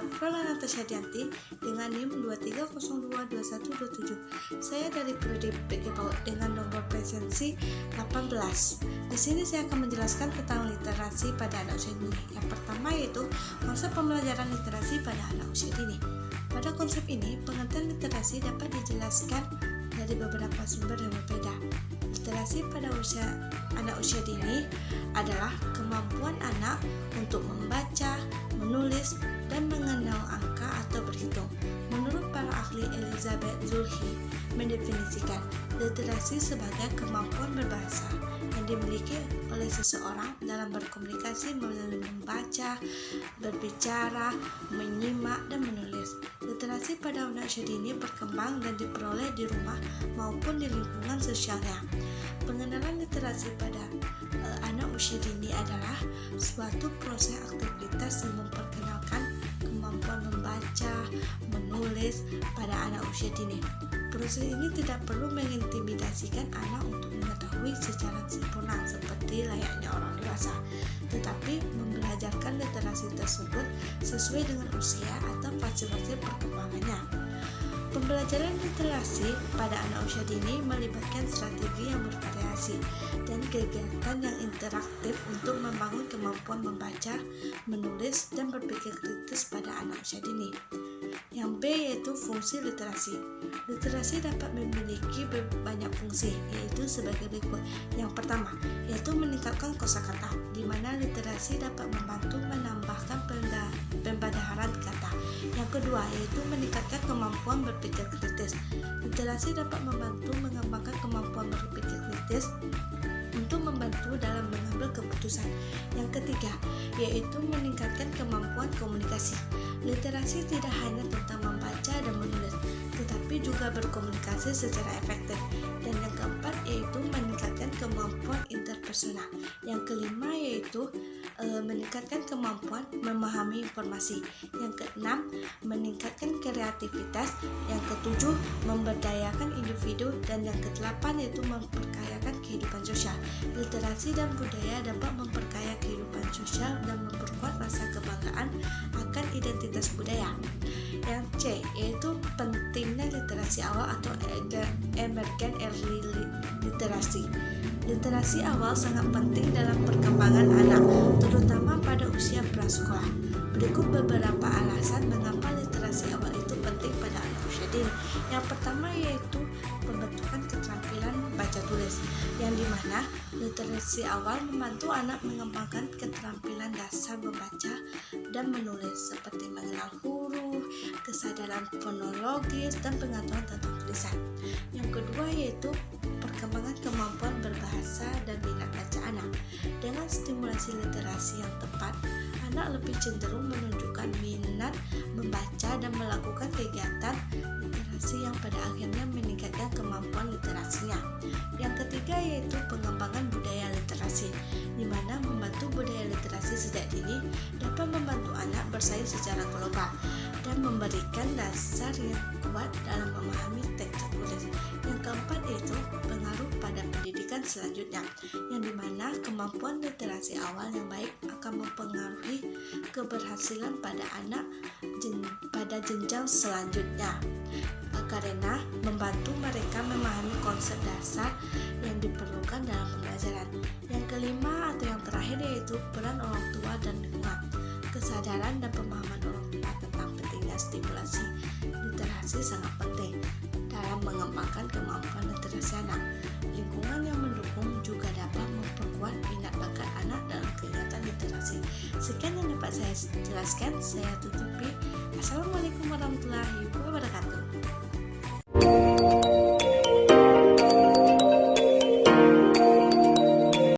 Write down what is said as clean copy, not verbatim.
saya Prala Natasha Dianti dengan NIM 23022127. Saya dari Prodi PG PAUD dengan nomor presensi 18. Di sini saya akan menjelaskan tentang literasi pada anak usia dini. Yang pertama yaitu konsep pembelajaran literasi pada anak usia dini. Pada konsep ini, pengertian literasi dapat dijelaskan dari beberapa sumber yang berbeda. Literasi pada anak usia dini adalah kemampuan anak untuk membaca, menulis, dan mengenal angka atau berhitung. Menurut para ahli, Elizabeth Zulhi mendefinisikan literasi sebagai kemampuan berbahasa yang dimiliki oleh seseorang dalam berkomunikasi melalui membaca, berbicara, menyimak, dan menulis. Literasi pada anak usia dini berkembang dan diperoleh di rumah maupun di lingkungan sosialnya. Pengenalan literasi pada anak usia dini adalah suatu proses aktivitas yang memperkenalkan kemampuan membaca, menulis pada anak usia dini. Proses ini tidak perlu mengintimidasikan anak untuk mengetahui secara sempurna seperti layaknya orang dewasa, tetapi membelajarkan literasi tersebut sesuai dengan usia atau fase-fase perkembangannya. Pembelajaran literasi pada anak usia dini melibatkan strategi yang bervariasi dan kegiatan yang interaktif untuk membangun kemampuan membaca, menulis, dan berpikir kritis pada anak usia dini. Yang B yaitu fungsi literasi. Literasi dapat memiliki banyak fungsi, yaitu sebagai berikut. Yang pertama, yaitu meningkatkan kosakata, di mana literasi dapat membantu menambahkan pembadaharan kata. Yang kedua, yaitu meningkatkan kemampuan berpikir kritis. Literasi dapat membantu mengembangkan kemampuan berpikir kritis untuk membantu dalam mengambil keputusan. Yang ketiga, yaitu meningkatkan kemampuan komunikasi. Literasi tidak hanya tentang membaca dan menulis, tetapi juga berkomunikasi secara efektif. Dan yang keempat, yaitu meningkatkan kemampuan interpersonal. Yang kelima, yaitu meningkatkan kemampuan memahami informasi. Yang keenam, meningkatkan kreativitas. Yang ketujuh, memberdayakan individu. Dan yang kedelapan, yaitu memperkayakan kehidupan sosial. Literasi dan budaya dapat memperkaya kehidupan sosial dan memperkuat rasa kebanggaan akan identitas budaya. Yang C, yaitu pentingnya literasi awal atau emergent early literasi. Literasi awal sangat penting dalam perkembangan anak, terutama pada usia prasekolah. Berikut beberapa alasan mengapa literasi awal itu penting pada anak usia dini. Yang pertama yaitu pembentukan keterampilan baca tulis, yang dimana literasi awal membantu anak mengembangkan keterampilan dasar membaca dan menulis seperti mengenal huruf, kesadaran fonologis, dan pengetahuan tentang tulisan. Yang kedua yaitu perkembangan kemampuan berbahasa dan minat baca anak. Dengan stimulasi literasi yang tepat, anak lebih cenderung menunjukkan minat membaca dan melakukan kegiatan literasi yang pada akhirnya meningkatkan kemampuan literasinya. Yang ketiga yaitu pengembangan budaya literasi, di mana membantu budaya literasi sejak dini dapat membantu anak bersaing secara global dan memberikan dasar yang kuat dalam memahami teks tulis. Yang keempat yaitu pengaruh pada pendidikan selanjutnya, yang dimana kemampuan literasi awal yang baik akan mempengaruhi keberhasilan pada anak pada jenjang selanjutnya, karena membantu mereka memahami konsep dasar yang diperlukan dalam pembelajaran. Yang kelima atau yang terakhir yaitu peran orang tua dan lingkungan. Kesadaran dan pemahaman orang tua tentang pentingnya stimulasi literasi sangat penting dalam mengembangkan kemampuan literasi anak. Lingkungan yang mendukung juga dapat memperkuat minat bakat anak dalam kegiatan literasi. Sekian yang dapat saya jelaskan, saya tutupi. Assalamualaikum warahmatullahi wabarakatuh.